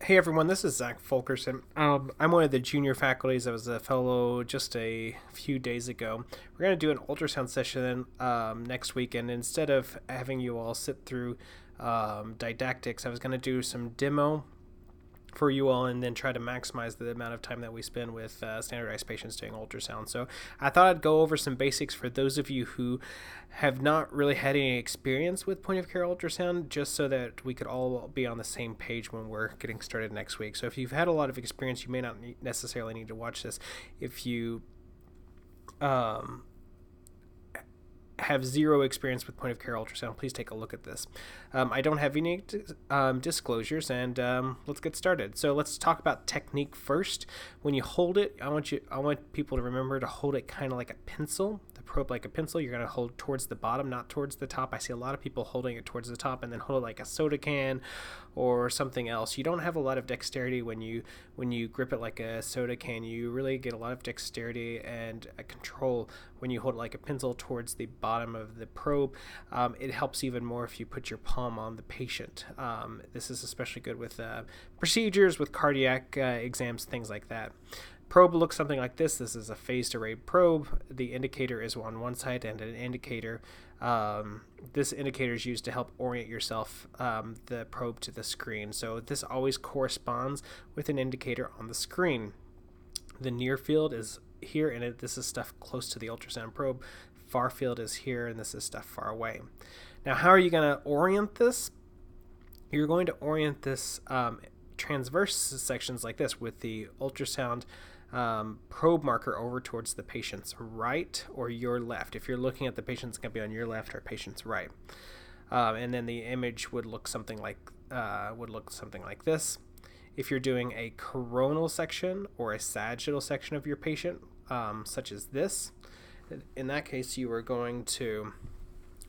Hey everyone, this is Zach Fulkerson. I'm one of the junior faculties. I was a fellow just a few days ago. We're going to do an ultrasound session next week, and instead of having you all sit through didactics, I was going to do some demo for you all and then try to maximize the amount of time that we spend with standardized patients doing ultrasound. So I thought I'd go over some basics for those of you who have not really had any experience with point of care ultrasound, just so that we could all be on the same page when we're getting started next week. So if you've had a lot of experience, you may not necessarily need to watch this. If you have zero experience with point of care ultrasound, please take a look at this. I don't have any disclosures, and let's get started. So let's talk about technique first. When you hold it, I want people to remember to hold it kind of like a pencil. The probe like a pencil. You're going to hold towards the bottom, not towards the top. I see a lot of people holding it towards the top and then hold it like a soda can or something else. You don't have a lot of dexterity when you grip it like a soda can. You really get a lot of dexterity and control when you hold it like a pencil towards the bottom of the probe. It helps even more if you put your palm on the patient. This is especially good with procedures, with cardiac exams, things like that. Probe looks something like this. This is a phased array probe. The indicator is on one side, and an indicator. This indicator is used to help orient yourself, the probe to the screen. So this always corresponds with an indicator on the screen. The near field is here, and this is stuff close to the ultrasound probe. Far field is here, and this is stuff far away. Now, how are you going to orient this? You're going to orient this transverse sections like this with the ultrasound probe marker over towards the patient's right or your left. If you're looking at the patient, it's going to be on your left or patient's right. And then the image would look something like this. If you're doing a coronal section or a sagittal section of your patient, such as this, in that case, you are going to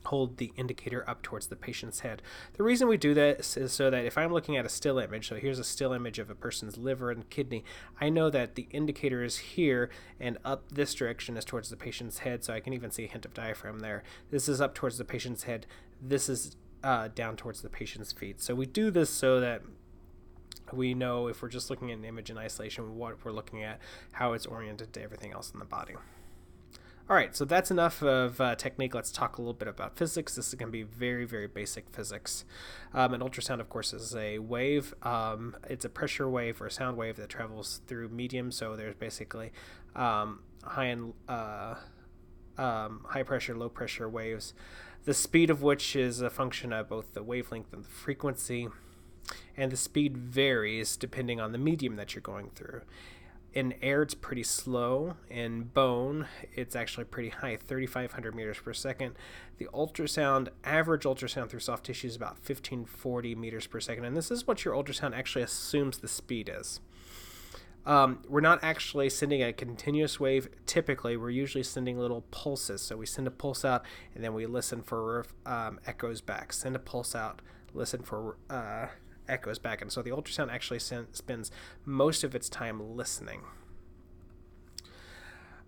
hold the indicator up towards the patient's head. The reason we do this is so that if I'm looking at a still image, so here's a still image of a person's liver and kidney, I know that the indicator is here and up this direction is towards the patient's head, so I can even see a hint of diaphragm there. This is up towards the patient's head. This is down towards the patient's feet. So we do this so that we know, if we're just looking at an image in isolation, what we're looking at, how it's oriented to everything else in the body. All right, so that's enough of technique. Let's talk a little bit about physics. This is going to be very, very basic physics. An ultrasound, of course, is a wave. It's a pressure wave or a sound wave that travels through medium. So there's basically high pressure, low pressure waves, the speed of which is a function of both the wavelength and the frequency. And the speed varies depending on the medium that you're going through. In air, it's pretty slow. In bone, it's actually pretty high, 3,500 meters per second. The average ultrasound through soft tissue is about 1,540 meters per second. And this is what your ultrasound actually assumes the speed is. We're not actually sending a continuous wave. Typically, we're usually sending little pulses. So we send a pulse out, and then we listen for echoes back. Send a pulse out, listen for echoes back, and so the ultrasound actually spends most of its time listening.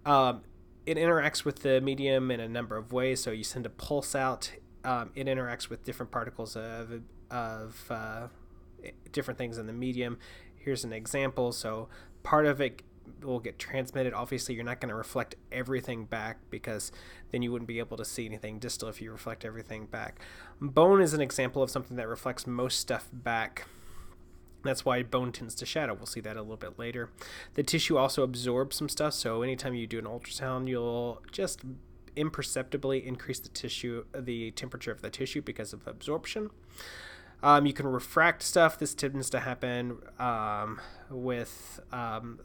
It interacts with the medium in a number of ways. So you send a pulse out, it interacts with different particles of different things in the medium. Here's an example. So part of it will get transmitted. Obviously, you're not going to reflect everything back, because then you wouldn't be able to see anything distal if you reflect everything back. Bone is an example of something that reflects most stuff back. That's why bone tends to shadow. We'll see that a little bit later. The tissue also absorbs some stuff, so anytime you do an ultrasound, you'll just imperceptibly increase the temperature of the tissue because of absorption. You can refract stuff. This tends to happen with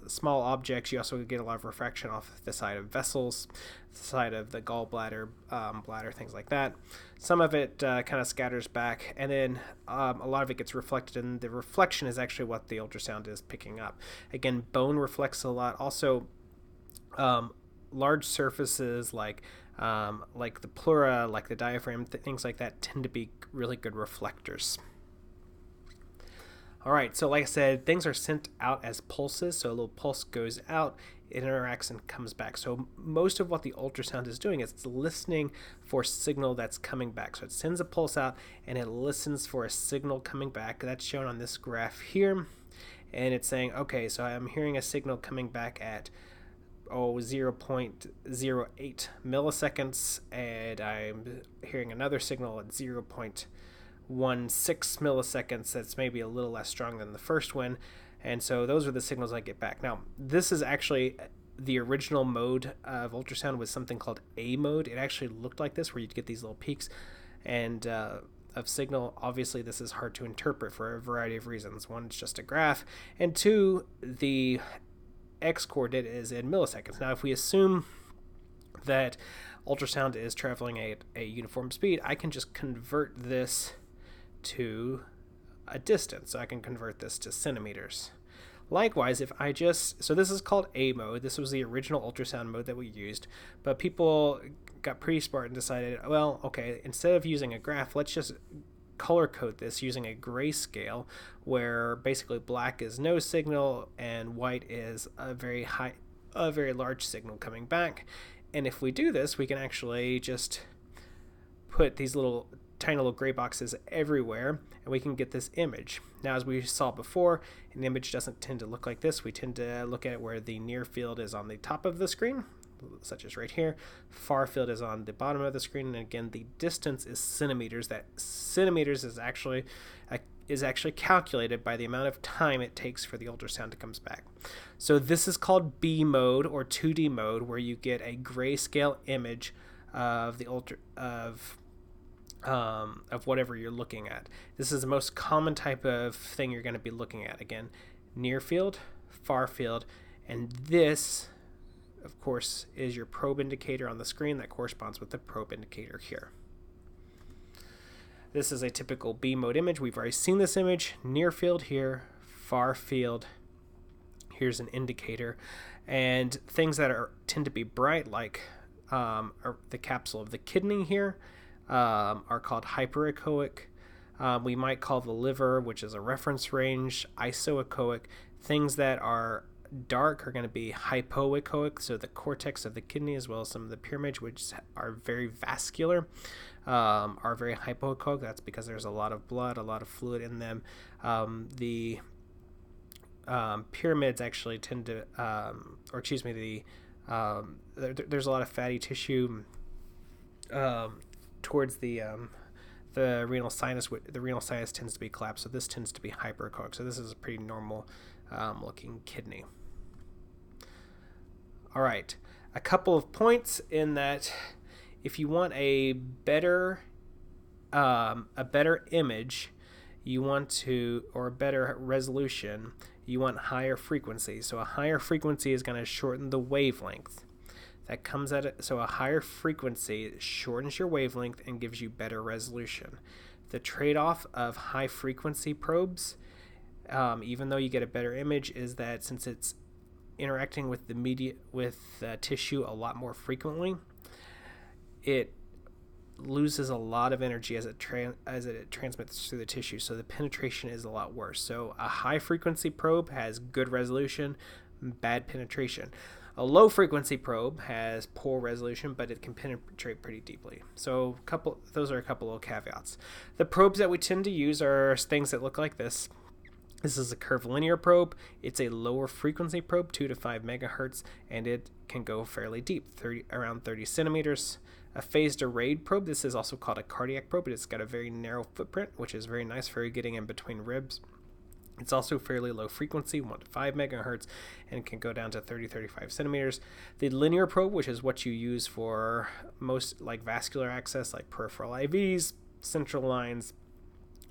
small objects. You also get a lot of refraction off the side of vessels, the side of the gallbladder, bladder, things like that. Some of it kind of scatters back, and then a lot of it gets reflected, and the reflection is actually what the ultrasound is picking up. Again, bone reflects a lot. Also, large surfaces like the pleura, like the diaphragm, things like that tend to be really good reflectors. All right, so like I said, things are sent out as pulses. So a little pulse goes out, it interacts and comes back. So most of what the ultrasound is doing is it's listening for signal that's coming back. So it sends a pulse out and it listens for a signal coming back. That's shown on this graph here. And it's saying, okay, so I'm hearing a signal coming back at 0.08 milliseconds, and I'm hearing another signal at 0.16 milliseconds. That's maybe a little less strong than the first one. And so those are the signals I get back. Now, this is actually the original mode of ultrasound was something called A mode. It actually looked like this, where you'd get these little peaks and of signal. Obviously, this is hard to interpret for a variety of reasons. One, it's just a graph, and two, the x-coordinate is in milliseconds. Now, if we assume that ultrasound is traveling at a uniform speed, I can just convert this to a distance. So I can convert this to centimeters. Likewise, if I so this is called A mode. This was the original ultrasound mode that we used, but people got pretty smart and decided, well, okay, instead of using a graph, let's just color code this using a grayscale, where basically black is no signal and white is a very large signal coming back. And if we do this, we can actually just put these tiny little gray boxes everywhere, and we can get this image. Now, as we saw before, an image doesn't tend to look like this. We tend to look at it where the near field is on the top of the screen, such as right here. Far field is on the bottom of the screen, and again, the distance is centimeters. That centimeters is actually calculated by the amount of time it takes for the ultrasound to come back. So this is called B mode, or 2D mode, where you get a grayscale image of the of whatever you're looking at. This is the most common type of thing you're going to be looking at. Again, near field, far field, and this, of course, is your probe indicator on the screen that corresponds with the probe indicator here. This is a typical B mode image. We've already seen this image. Near field here, far field. Here's an indicator. And things that tend to be bright, like the capsule of the kidney here, are called hyperechoic. We might call the liver, which is a reference range, isoechoic. Things that are dark are going to be hypoechoic, so the cortex of the kidney as well as some of the pyramids, which are very vascular, are very hypoechoic. That's because there's a lot of blood, a lot of fluid in them. The pyramids actually tend to, there's a lot of fatty tissue towards the renal sinus. The renal sinus tends to be collapsed, so this tends to be hyperechoic. So this is a pretty normal looking kidney. All right, a couple of points in that if you want a better image, or a better resolution, you want higher frequency. So a higher frequency is going to shorten the wavelength that comes at it. So a higher frequency shortens your wavelength and gives you better resolution. The trade-off of high frequency probes, even though you get a better image, is that since it's interacting with the tissue a lot more frequently, it loses a lot of energy as it transmits through the tissue, so the penetration is a lot worse. So a high frequency probe has good resolution, bad penetration. A low frequency probe has poor resolution, but it can penetrate pretty deeply. So those are a couple of caveats. The probes that we tend to use are things that look like this. This is a curvilinear probe. It's a lower frequency probe, 2 to 5 megahertz, and it can go fairly deep, around 30 centimeters. A phased arrayed probe, this is also called a cardiac probe, but it's got a very narrow footprint, which is very nice for getting in between ribs. It's also fairly low frequency, 1 to 5 megahertz, and can go down to 30-35 centimeters. The linear probe, which is what you use for most like vascular access, like peripheral IVs, central lines,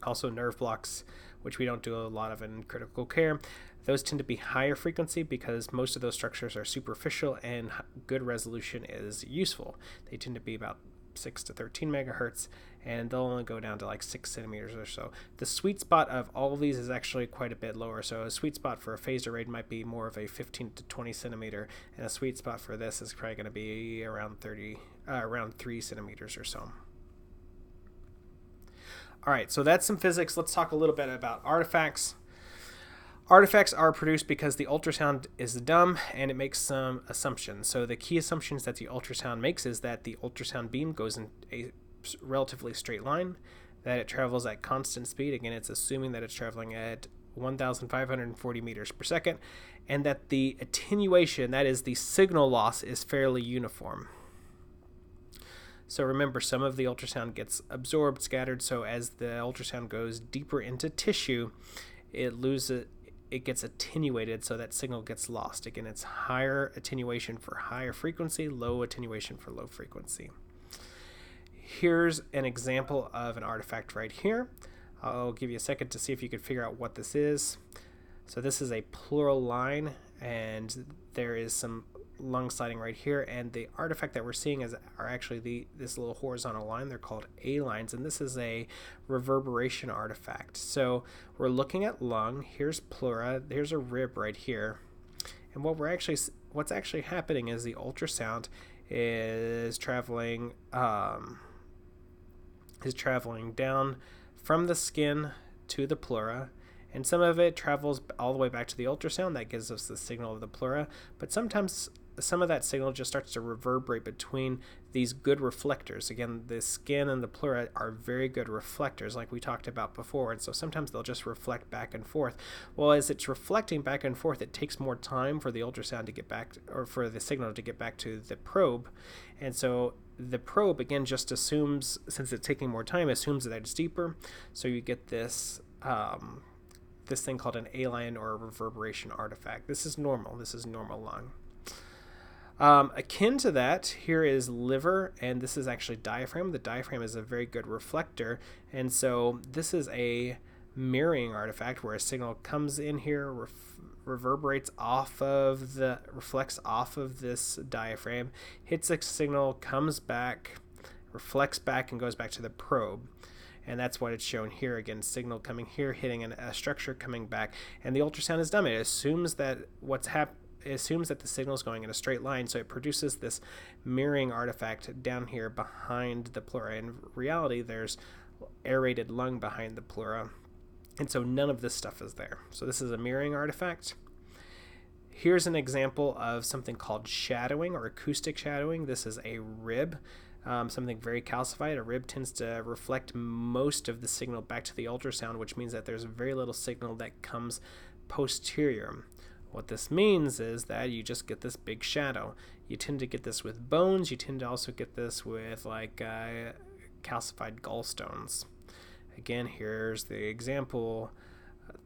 also nerve blocks, which we don't do a lot of in critical care. Those tend to be higher frequency because most of those structures are superficial and good resolution is useful. They tend to be about 6 to 13 megahertz, and they'll only go down to like 6 centimeters or so. The sweet spot of all of these is actually quite a bit lower. So a sweet spot for a phased array might be more of a 15 to 20 centimeter, and a sweet spot for this is probably going to be around 3 centimeters or so. All right, so that's some physics. Let's talk a little bit about artifacts. Artifacts are produced because the ultrasound is dumb and it makes some assumptions. So the key assumptions that the ultrasound makes is that the ultrasound beam goes in a relatively straight line, that it travels at constant speed. Again, it's assuming that it's traveling at 1,540 meters per second, and that the attenuation, that is the signal loss, is fairly uniform. So remember, some of the ultrasound gets absorbed, scattered, so as the ultrasound goes deeper into tissue, it gets attenuated, so that signal gets lost. Again, it's higher attenuation for higher frequency, low attenuation for low frequency. Here's an example of an artifact right here. I'll give you a second to see if you can figure out what this is. So this is a pleural line, and there is some lung sliding right here, and the artifact that we're seeing are actually this little horizontal line. They're called A lines, and this is a reverberation artifact. So we're looking at lung. Here's pleura. There's a rib right here, and what's actually happening is the ultrasound is traveling down from the skin to the pleura, and some of it travels all the way back to the ultrasound. That gives us the signal of the pleura, but sometimes some of that signal just starts to reverberate between these good reflectors. Again, the skin and the pleura are very good reflectors, like we talked about before, and so sometimes they'll just reflect back and forth. Well, as it's reflecting back and forth, it takes more time for the ultrasound to get back, or for the signal to get back to the probe, and so the probe, again, just assumes, since it's taking more time, assumes that it's deeper, so you get this thing called an A-line or a reverberation artifact. This is normal. This is normal lung. Akin to that, here is liver, and this is actually diaphragm. The diaphragm is a very good reflector, and so this is a mirroring artifact where a signal comes in here, reflects off of this diaphragm, hits a signal, comes back, reflects back, and goes back to the probe. And that's what it's shown here. Again, signal coming here, hitting a structure, coming back, and the ultrasound is dumb. It assumes that the signal is going in a straight line, so it produces this mirroring artifact down here behind the pleura. In reality, there's aerated lung behind the pleura, and so none of this stuff is there. So this is a mirroring artifact. Here's an example of something called shadowing or acoustic shadowing. This is a rib, something very calcified. A rib tends to reflect most of the signal back to the ultrasound, which means that there's very little signal that comes posterior. What this means is that you just get this big shadow. You tend to get this with bones. You tend to also get this with calcified gallstones. Again, here's the example.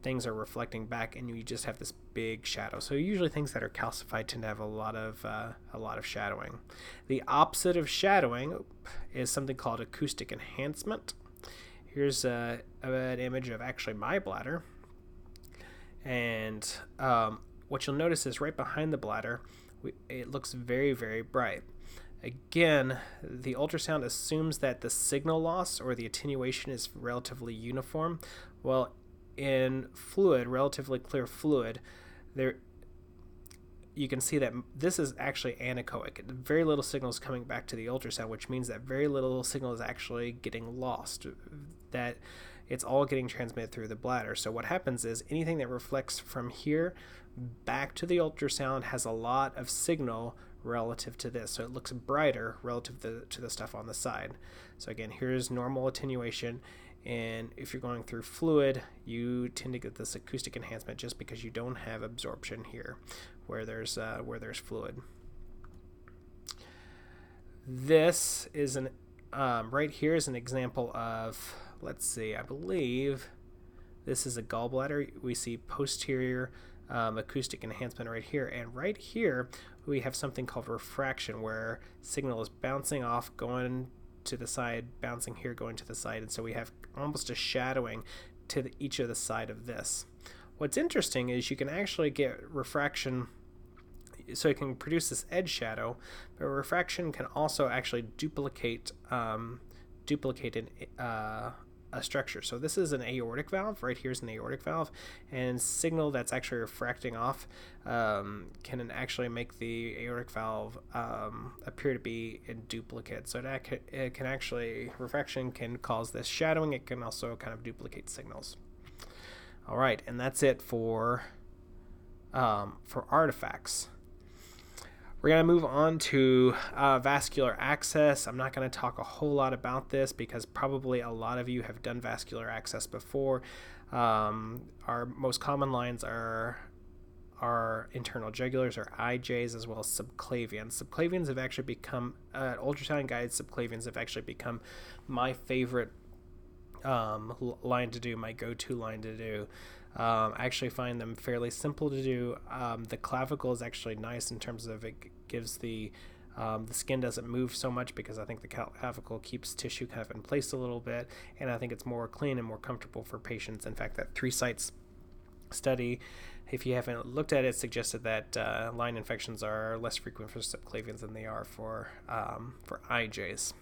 Things are reflecting back, and you just have this big shadow. So usually things that are calcified tend to have a lot of shadowing. The opposite of shadowing is something called acoustic enhancement. Here's an image of actually my bladder, and what you'll notice is right behind the bladder, it looks very, very bright. Again, the ultrasound assumes that the signal loss or the attenuation is relatively uniform. Well, in fluid, relatively clear fluid, you can see that this is actually anechoic. Very little signal is coming back to the ultrasound, which means that very little signal is actually getting lost, that it's all getting transmitted through the bladder. So what happens is anything that reflects from here back to the ultrasound has a lot of signal relative to this, so it looks brighter relative to the stuff on the side. So again, here's normal attenuation, and if you're going through fluid, you tend to get this acoustic enhancement just because you don't have absorption here where there's fluid. This is right here is an example of, let's see, I believe this is a gallbladder. We see posterior acoustic enhancement right here, and right here we have something called refraction, where signal is bouncing off, going to the side, bouncing here, going to the side, and so we have almost a shadowing to each of the side of this. What's interesting is you can actually get refraction, so it can produce this edge shadow, but refraction can also actually duplicate a structure. So this is an aortic valve. Right here's an aortic valve, and signal that's actually refracting off can actually make the aortic valve appear to be in duplicate. So it can actually, refraction can cause this shadowing. It can also kind of duplicate signals. All right, and that's it for artifacts. We're going to move on to vascular access. I'm not going to talk a whole lot about this because probably a lot of you have done vascular access before. Our most common lines are internal jugulars, or IJs, as well as subclavians. Subclavians have actually become, ultrasound-guided subclavians have actually become my favorite line to do, my go-to line to do. I actually find them fairly simple to do. The clavicle is actually nice in terms of it gives the skin doesn't move so much, because I think the clavicle keeps tissue kind of in place a little bit, and I think it's more clean and more comfortable for patients. In fact, that 3 sites study, if you haven't looked at it, suggested that line infections are less frequent for subclavians than they are for IJs.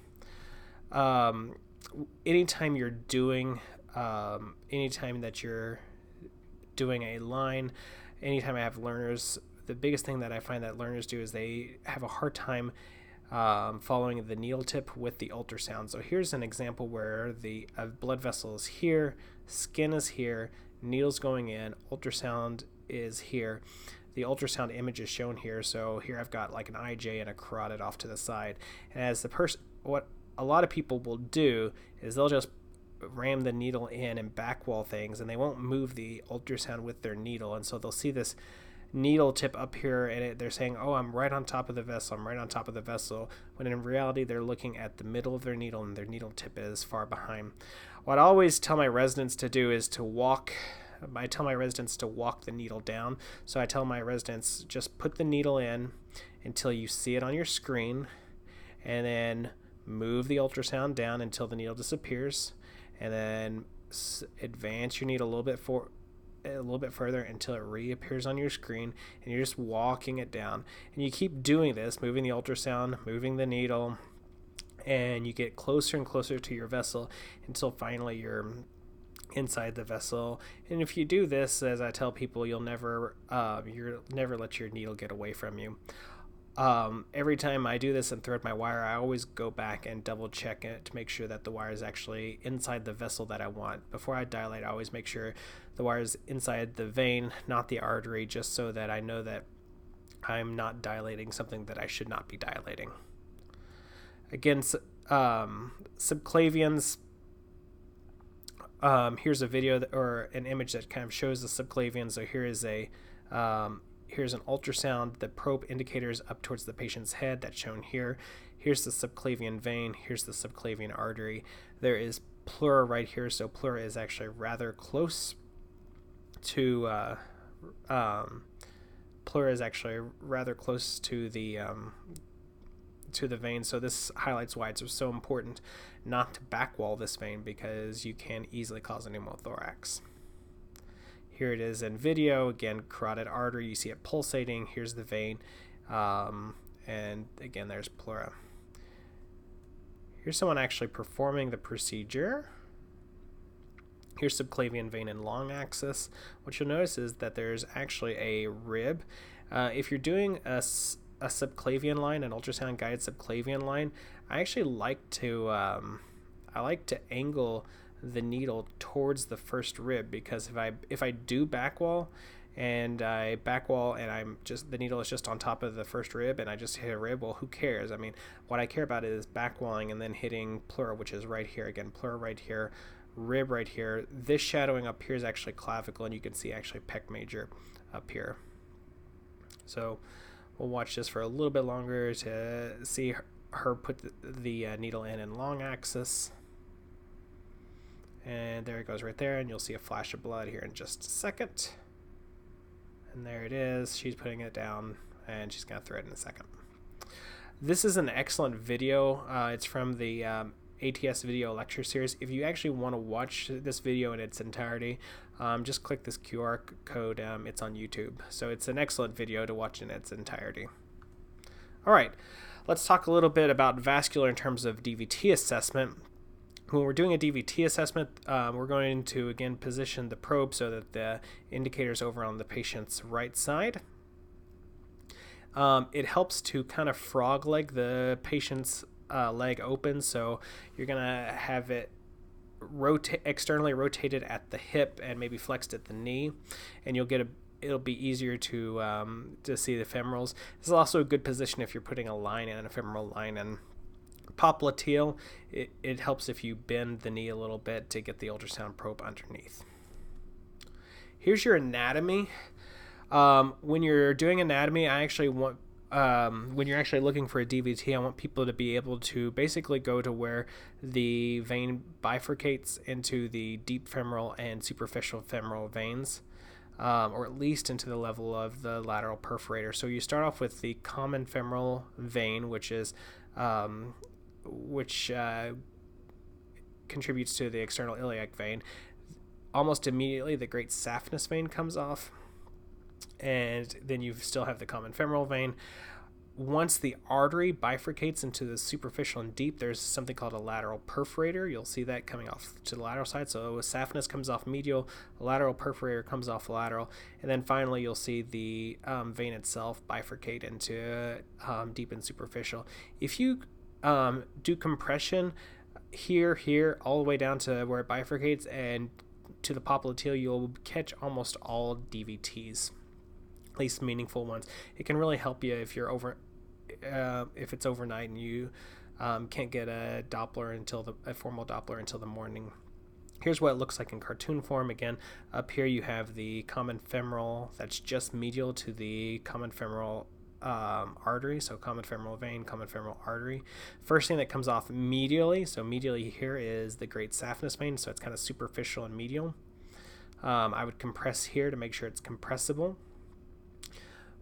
Anytime that you're doing a line, anytime I have learners, the biggest thing that I find that learners do is they have a hard time following the needle tip with the ultrasound. So here's an example where the blood vessel is here, skin is here, needle's going in, ultrasound is here. The ultrasound image is shown here. So here I've got like an IJ and a carotid off to the side. And as the person, what a lot of people will do is they'll just ram the needle in and backwall things, and they won't move the ultrasound with their needle. And so they'll see this needle tip up here, and they're saying, oh, I'm right on top of the vessel, I'm right on top of the vessel, when in reality they're looking at the middle of their needle and their needle tip is far behind. What I always tell my residents to do is to walk the needle down. So I tell my residents, just put the needle in until you see it on your screen, and then move the ultrasound down until the needle disappears, and then advance your needle a little bit further until it reappears on your screen, and you're just walking it down. And you keep doing this, moving the ultrasound, moving the needle, and you get closer and closer to your vessel until finally you're inside the vessel. And if you do this, as I tell people, you'll never let your needle get away from you. Every time I do this and thread my wire, I always go back and double check it to make sure that the wire is actually inside the vessel that I want. Before I dilate, I always make sure the wire is inside the vein, not the artery, just so that I know that I'm not dilating something that I should not be dilating. Again, subclavians, here's a video or an image that kind of shows the subclavian. So here's an ultrasound. The probe indicator is up towards the patient's head. That's shown here. Here's the subclavian vein. Here's the subclavian artery. There is pleura right here. So pleura is actually rather close to the vein. So this highlights why it's so important not to backwall this vein, because you can easily cause a pneumothorax. Here it is in video. Again, carotid artery, you see it pulsating. Here's the vein. And again, there's pleura. Here's someone actually performing the procedure. Here's subclavian vein and long axis. What you'll notice is that there's actually a rib. If you're doing a subclavian line, an ultrasound guided subclavian line, I actually like to angle the needle towards the first rib, because if I do backwall and the needle is just on top of the first rib and I just hit a rib, well, who cares? I mean, what I care about is backwalling and then hitting pleura, which is right here. Again, pleura right here, rib right here. This shadowing up here is actually clavicle, and you can see actually pec major up here. So we'll watch this for a little bit longer to see her put the needle in long axis. And there it goes right there, and you'll see a flash of blood here in just a second. And there it is. She's putting it down, and she's going to thread in a second. This is an excellent video. It's from the ATS video lecture series. If you actually want to watch this video in its entirety, just click this QR code. It's on YouTube. So it's an excellent video to watch in its entirety. All right, let's talk a little bit about vascular in terms of DVT assessment. When we're doing a DVT assessment, we're going to, again, position the probe so that the indicator is over on the patient's right side. It helps to kind of frog leg the patient's leg open, so you're going to have it externally rotated at the hip and maybe flexed at the knee, and it'll be easier to see the femorals. This is also a good position if you're putting a line in, a femoral line in. Popliteal, it helps if you bend the knee a little bit to get the ultrasound probe underneath. Here's your anatomy. When you're doing anatomy, I actually want when you're actually looking for a DVT, I want people to be able to basically go to where the vein bifurcates into the deep femoral and superficial femoral veins, or at least into the level of the lateral perforator. So you start off with the common femoral vein, which contributes to the external iliac vein. Almost immediately, the great saphenous vein comes off, and then you still have the common femoral vein. Once the artery bifurcates into the superficial and deep, there's something called a lateral perforator. You'll see that coming off to the lateral side. So saphenous comes off medial, lateral perforator comes off lateral, and then finally you'll see the vein itself bifurcate into deep and superficial. If you do compression here, all the way down to where it bifurcates and to the popliteal, you'll catch almost all DVTs, at least meaningful ones. It can really help you if you're if it's overnight and you can't get a formal Doppler until the morning. Here's what it looks like in cartoon form. Again, up here you have the common femoral that's just medial to the common femoral artery, so common femoral vein, common femoral artery. First thing that comes off medially, so medially here is the great saphenous vein, so it's kind of superficial and medial. I would compress here to make sure it's compressible.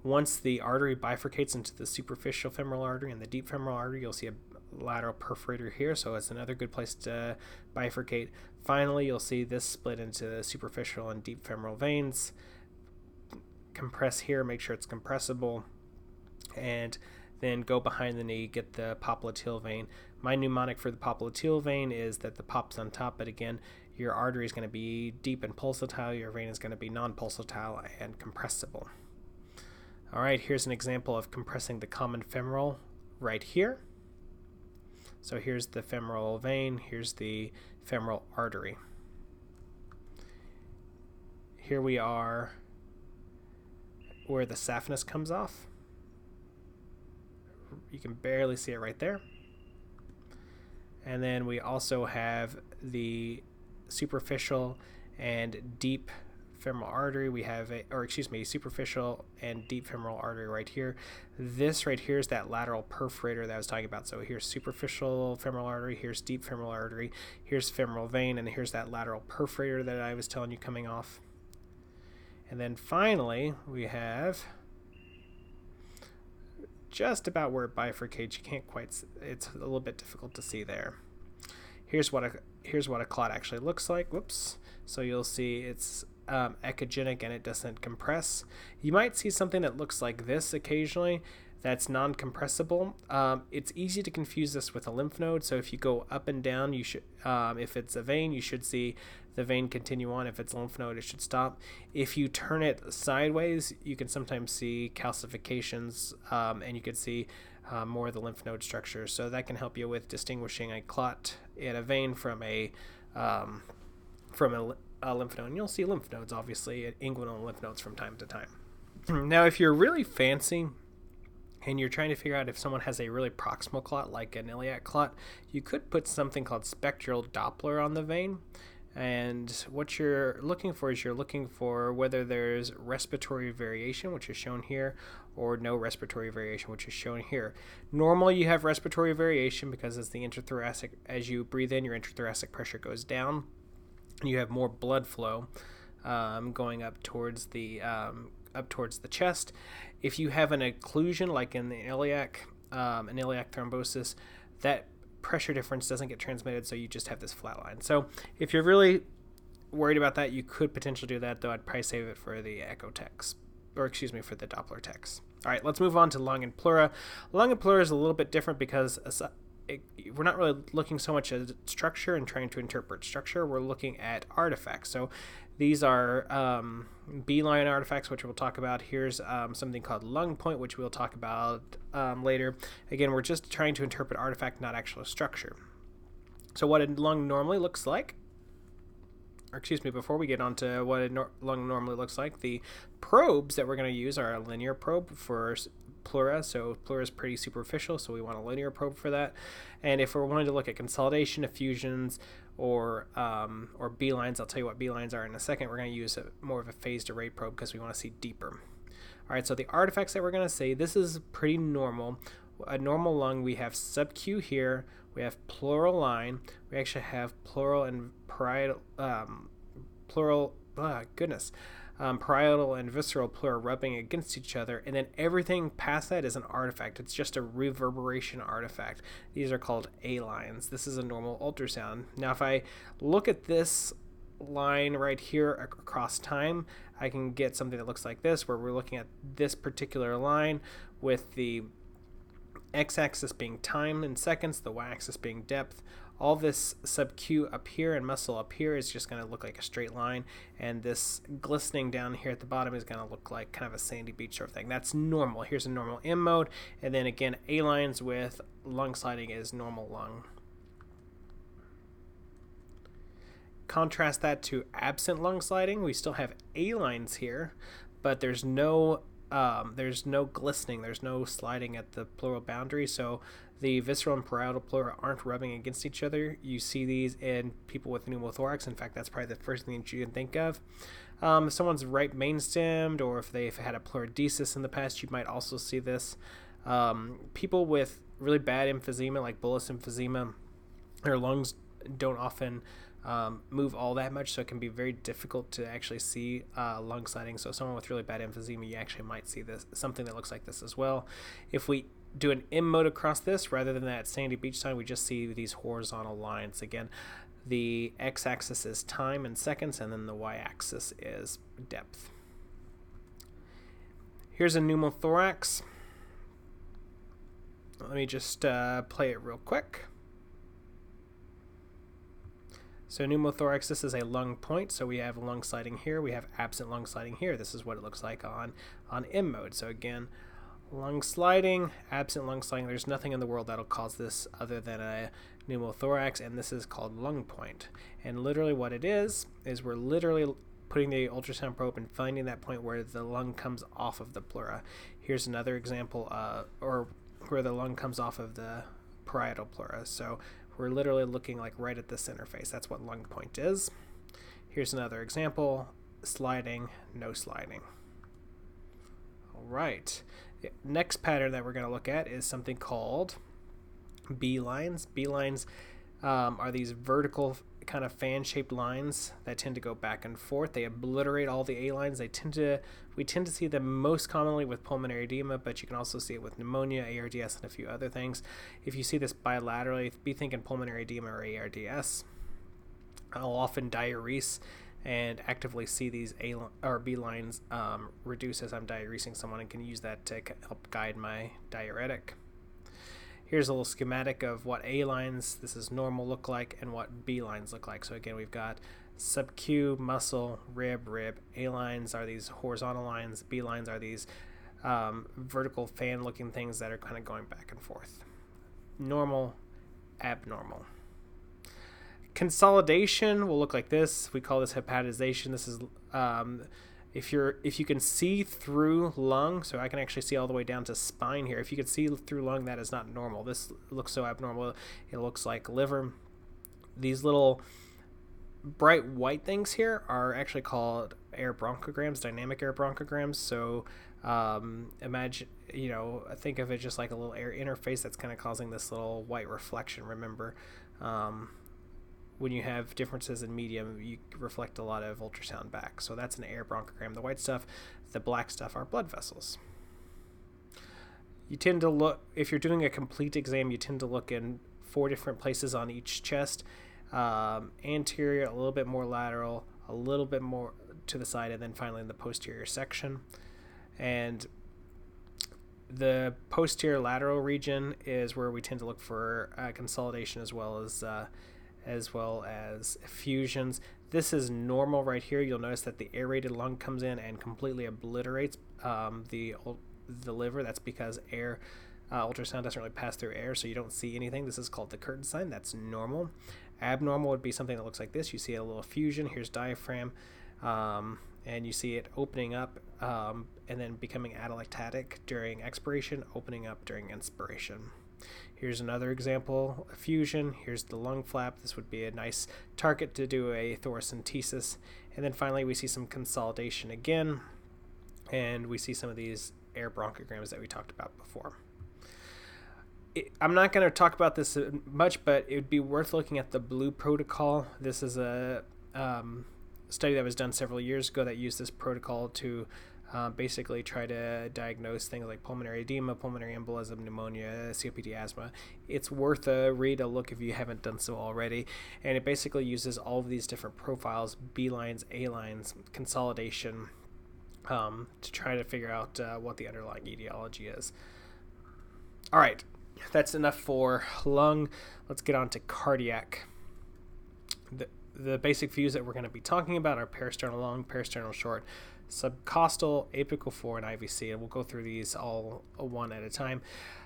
Once the artery bifurcates into the superficial femoral artery and the deep femoral artery, you'll see a lateral perforator here, so it's another good place to bifurcate. Finally, you'll see this split into the superficial and deep femoral veins. Compress here, make sure it's compressible, and then go behind the knee, get the popliteal vein. My mnemonic for the popliteal vein is that the pop's on top, but again, your artery is going to be deep and pulsatile, your vein is going to be non-pulsatile and compressible. All right, here's an example of compressing the common femoral right here. So here's the femoral vein, here's the femoral artery. Here we are where the saphenous comes off. You can barely see it right there. And then we also have the superficial and deep femoral artery. We have superficial and deep femoral artery right here. This right here is that lateral perforator that I was talking about. So here's superficial femoral artery, here's deep femoral artery, here's femoral vein, and here's that lateral perforator that I was telling you coming off. And then finally, we have just about where it bifurcates. You can't quite, it's a little bit difficult to see there. Here's what a clot actually looks like. Whoops. So you'll see it's echogenic and it doesn't compress. You might see something that looks like this occasionally that's non-compressible. It's easy to confuse this with a lymph node. So if you go up and down, you should, if it's a vein, you should see the vein continue on. If it's a lymph node, it should stop. If you turn it sideways, you can sometimes see calcifications, and you can see more of the lymph node structure. So that can help you with distinguishing a clot in a vein from a lymph node. And you'll see lymph nodes, obviously, inguinal lymph nodes from time to time. Now, if you're really fancy and you're trying to figure out if someone has a really proximal clot, like an iliac clot, you could put something called spectral Doppler on the vein. And what you're looking for is you're looking for whether there's respiratory variation, which is shown here, or no respiratory variation, which is shown here. Normally you have respiratory variation because as you breathe in, your intrathoracic pressure goes down, and you have more blood flow going up towards the chest. If you have an occlusion, like in the iliac, an iliac thrombosis, that pressure difference doesn't get transmitted, so you just have this flat line. So if you're really worried about that, you could potentially do that, though I'd probably save it for the echo text, or for the Doppler text. All right, let's move on to lung and pleura. Lung and pleura is a little bit different because we're not really looking so much at structure and trying to interpret structure. We're looking at artifacts. So these are B-line artifacts, which we'll talk about. Here's something called lung point, which we'll talk about later. Again, we're just trying to interpret artifact, not actual structure. So what a lung normally looks like or excuse me, before we get on to what a lung normally looks like, the probes that we're going to use are a linear probe for pleura. So pleura is pretty superficial, so we want a linear probe for that. And if we're wanting to look at consolidation, effusions, or B-lines, I'll tell you what B-lines are in a second. We're going to use more of a phased array probe because we want to see deeper. All right, so the artifacts that we're going to see, this is pretty normal. A normal lung, we have sub-Q here, we have pleural line, we actually have pleural and parietal, parietal and visceral pleura rubbing against each other, and then everything past that is an artifact. It's just a reverberation artifact. These are called A-lines. This is a normal ultrasound. Now, if I look at this line right here across time, I can get something that looks like this, where we're looking at this particular line with the x-axis being time in seconds, the y-axis being depth. All this sub-Q up here and muscle up here is just going to look like a straight line, and this glistening down here at the bottom is going to look like kind of a sandy beach sort of thing. That's normal. Here's a normal M mode, and then again, A-lines with lung sliding is normal lung. Contrast that to absent lung sliding. We still have A-lines here, but there's no glistening, there's no sliding at the pleural boundary, so the visceral and parietal pleura aren't rubbing against each other. You see these in people with pneumothorax. In fact, that's probably the first thing that you can think of. If someone's right main stemmed, or if they've had a pleurodesis in the past, you might also see this. People with really bad emphysema, like bullous emphysema, their lungs don't often move all that much, so it can be very difficult to actually see lung sliding. So someone with really bad emphysema, you actually might see this, something that looks like this as well. If we do an M mode across this, rather than that sandy beach sign, we just see these horizontal lines. Again, the x-axis is time in seconds, and then the y-axis is depth. Here's a pneumothorax. Let me just play it real quick. So pneumothorax, this is a lung point, so we have lung sliding here, we have absent lung sliding here. This is what it looks like on M mode. So again, lung sliding, absent lung sliding. There's nothing in the world that'll cause this other than a pneumothorax, and this is called lung point. And literally what it is we're literally putting the ultrasound probe and finding that point where the lung comes off of the pleura. Here's another example, or where the lung comes off of the parietal pleura. So we're literally looking like right at this interface. That's what lung point is. Here's another example, sliding, no sliding. All right. The next pattern that we're going to look at is something called B-lines. B-lines are these vertical kind of fan-shaped lines that tend to go back and forth. They obliterate all the A-lines. We tend to see them most commonly with pulmonary edema, but you can also see it with pneumonia, ARDS, and a few other things. If you see this bilaterally, be thinking pulmonary edema or ARDS. I'll often diurese and actively see these A or B lines reduce as I'm diuresing someone, and can use that to help guide my diuretic. Here's a little schematic of what A lines, this is normal, look like, and what B lines look like. So again, we've got sub-Q, muscle, rib. A lines are these horizontal lines. B lines are these vertical fan-looking things that are kind of going back and forth. Normal, abnormal. Consolidation will look like this. We call this hepatization. This is if you can see through lung, so I can actually see all the way down to spine here. If you can see through lung, that is not normal. This looks so abnormal. It looks like liver. These little bright white things here are actually called air bronchograms, dynamic air bronchograms. So imagine, think of it just like a little air interface that's kind of causing this little white reflection. Remember, when you have differences in medium, you reflect a lot of ultrasound back. So that's an air bronchogram. The white stuff, the black stuff are blood vessels. You tend to look, if you're doing a complete exam, you tend to look in 4 different places on each chest. Anterior, a little bit more lateral, a little bit more to the side, and then finally in the posterior section. And the posterior lateral region is where we tend to look for consolidation as well as effusions. This is normal right here. You'll notice that the aerated lung comes in and completely obliterates the liver. That's because ultrasound doesn't really pass through air, so you don't see anything. This is called the curtain sign. That's normal. Abnormal would be something that looks like this. You see a little effusion. Here's diaphragm, and you see it opening up and then becoming atelectatic during expiration, opening up during inspiration. Here's another example, effusion. Here's the lung flap. This would be a nice target to do a thoracentesis. And then finally, we see some consolidation again, and we see some of these air bronchograms that we talked about before. I'm not going to talk about this much, but it would be worth looking at the Blue protocol. This is a study that was done several years ago that used this protocol to basically try to diagnose things like pulmonary edema, pulmonary embolism, pneumonia, COPD, asthma. It's worth a read, a look if you haven't done so already. And it basically uses all of these different profiles, B lines, A lines, consolidation, to try to figure out what the underlying etiology is. All right, that's enough for lung. Let's get on to cardiac. The basic views that we're going to be talking about are parasternal long, parasternal short, subcostal, apical 4, and IVC, and we'll go through these all one at a time.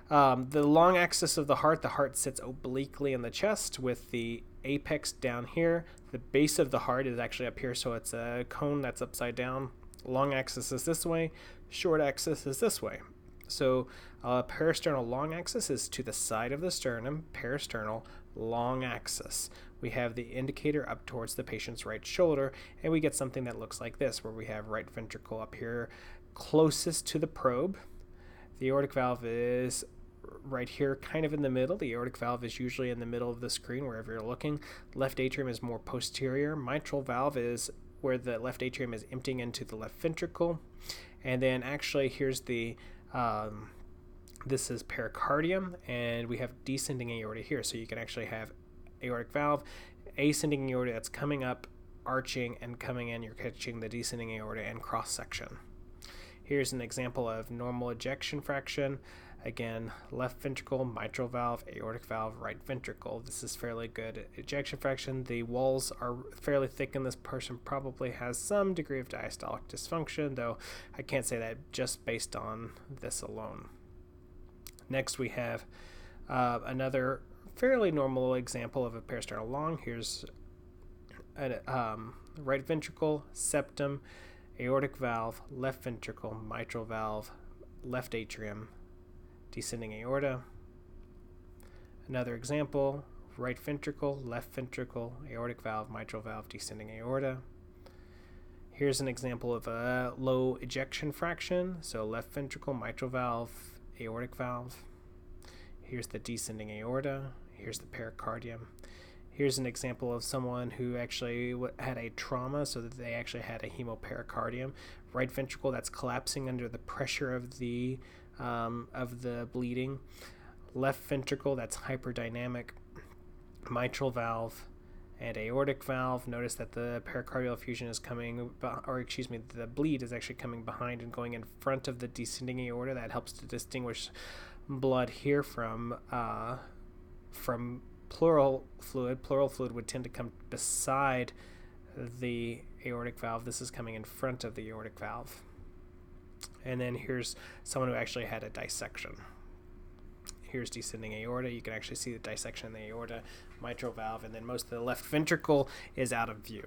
The long axis of the heart sits obliquely in the chest with the apex down here. The base of the heart is actually up here, so it's a cone that's upside down. Long axis is this way, short axis is this way. So parasternal long axis is to the side of the sternum, parasternal long axis. We have the indicator up towards the patient's right shoulder, and we get something that looks like this, where we have right ventricle up here closest to the probe. The aortic valve is right here, kind of in the middle. The aortic valve is usually in the middle of the screen, wherever you're looking. Left atrium is more posterior. Mitral valve is where the left atrium is emptying into the left ventricle. And then actually here's the this is pericardium, and we have descending aorta here. So you can actually have aortic valve, ascending aorta that's coming up, arching, and coming in. You're catching the descending aorta and cross section. Here's an example of normal ejection fraction. Again, left ventricle, mitral valve, aortic valve, right ventricle. This is fairly good ejection fraction. The walls are fairly thick, and this person probably has some degree of diastolic dysfunction, though I can't say that just based on this alone. Next, we have another fairly normal example of a parasternal long. Here's a right ventricle, septum, aortic valve, left ventricle, mitral valve, left atrium, descending aorta. Another example, right ventricle, left ventricle, aortic valve, mitral valve, descending aorta. Here's an example of a low ejection fraction. So left ventricle, mitral valve, aortic valve. Here's the descending aorta. Here's the pericardium. Here's an example of someone who actually had a trauma, so that they actually had a hemopericardium. Right ventricle that's collapsing under the pressure of the bleeding. Left ventricle that's hyperdynamic. Mitral valve and aortic valve. Notice that the pericardial effusion is coming, the bleed is actually coming behind and going in front of the descending aorta. That helps to distinguish blood here from pleural fluid. Pleural fluid would tend to come beside the aortic valve. This is coming in front of the aortic valve. And then here's someone who actually had a dissection. Here's descending aorta. You can actually see the dissection in the aorta, mitral valve, and then most of the left ventricle is out of view.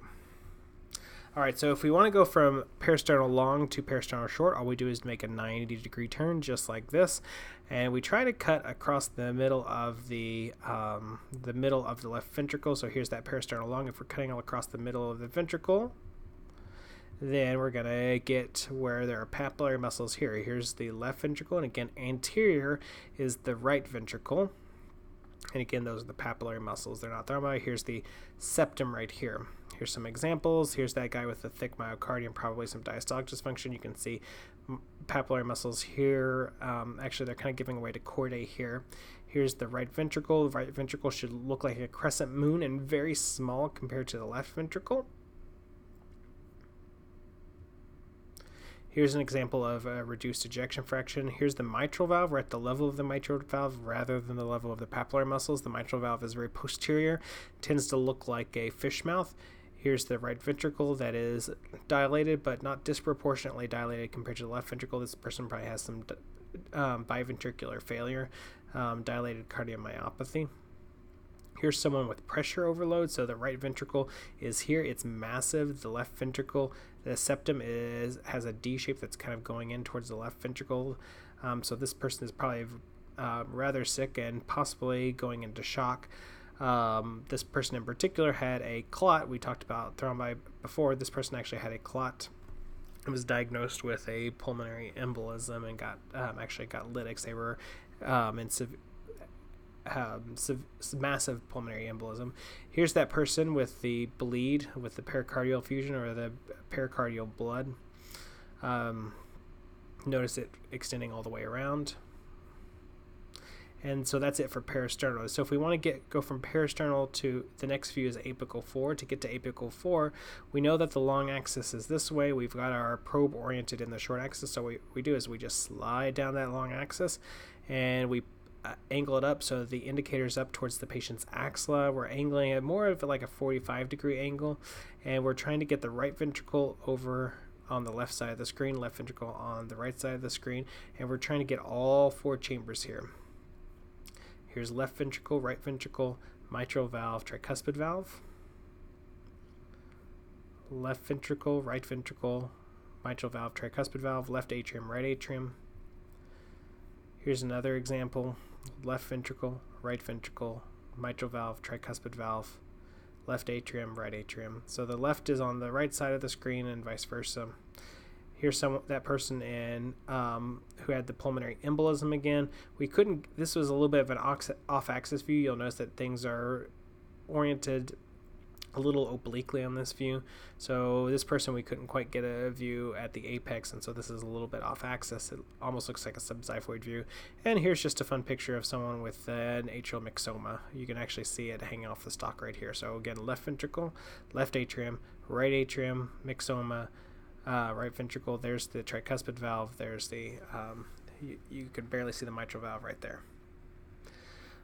All right, so if we want to go from parasternal long to parasternal short, all we do is make a 90-degree turn just like this, and we try to cut across the middle of the left ventricle. So here's that parasternal long. If we're cutting all across the middle of the ventricle, then we're going to get where there are papillary muscles here. Here's the left ventricle, and again, anterior is the right ventricle. And again, those are the papillary muscles. They're not thrombi. Here's the septum right here. Here's some examples. Here's that guy with the thick myocardium, probably some diastolic dysfunction. You can see papillary muscles here. Actually, they're kind of giving away to chordae here. Here's the right ventricle. The right ventricle should look like a crescent moon and very small compared to the left ventricle. Here's an example of a reduced ejection fraction. Here's the mitral valve. We're at the level of the mitral valve rather than the level of the papillary muscles. The mitral valve is very posterior, tends to look like a fish mouth. Here's the right ventricle that is dilated, but not disproportionately dilated compared to the left ventricle. This person probably has some biventricular failure, dilated cardiomyopathy. Here's someone with pressure overload. So the right ventricle is here. It's massive. The left ventricle, the septum has a D shape that's kind of going in towards the left ventricle. So this person is probably rather sick and possibly going into shock. This person in particular had a clot. We talked about thrombi before. This person actually had a clot. It was diagnosed with a pulmonary embolism and got lytics. They were in massive pulmonary embolism. Here's that person with the bleed, with the pericardial effusion or the pericardial blood. Notice it extending all the way around. And so that's it for parasternal. So if we want to go from parasternal to the next view is apical 4. To get to apical 4, we know that the long axis is this way. We've got our probe oriented in the short axis. So what we do is we just slide down that long axis and we angle it up so the indicator's up towards the patient's axilla. We're angling it more of like a 45-degree angle, and we're trying to get the right ventricle over on the left side of the screen, left ventricle on the right side of the screen, and we're trying to get all 4 chambers here. Here's left ventricle, right ventricle, mitral valve, tricuspid valve. Left ventricle, right ventricle, mitral valve, tricuspid valve, left atrium, right atrium. Here's another example. Left ventricle, right ventricle, mitral valve, tricuspid valve, left atrium, right atrium. So the left is on the right side of the screen and vice versa. Here's that person who had the pulmonary embolism again. This was a little bit of an off-axis view. You'll notice that things are oriented a little obliquely on this view. So this person, we couldn't quite get a view at the apex, and so this is a little bit off-axis. It almost looks like a subxiphoid view. And here's just a fun picture of someone with an atrial myxoma. You can actually see it hanging off the stalk right here. So again, left ventricle, left atrium, right atrium, myxoma, right ventricle. There's the tricuspid valve. There's the you can barely see the mitral valve right there.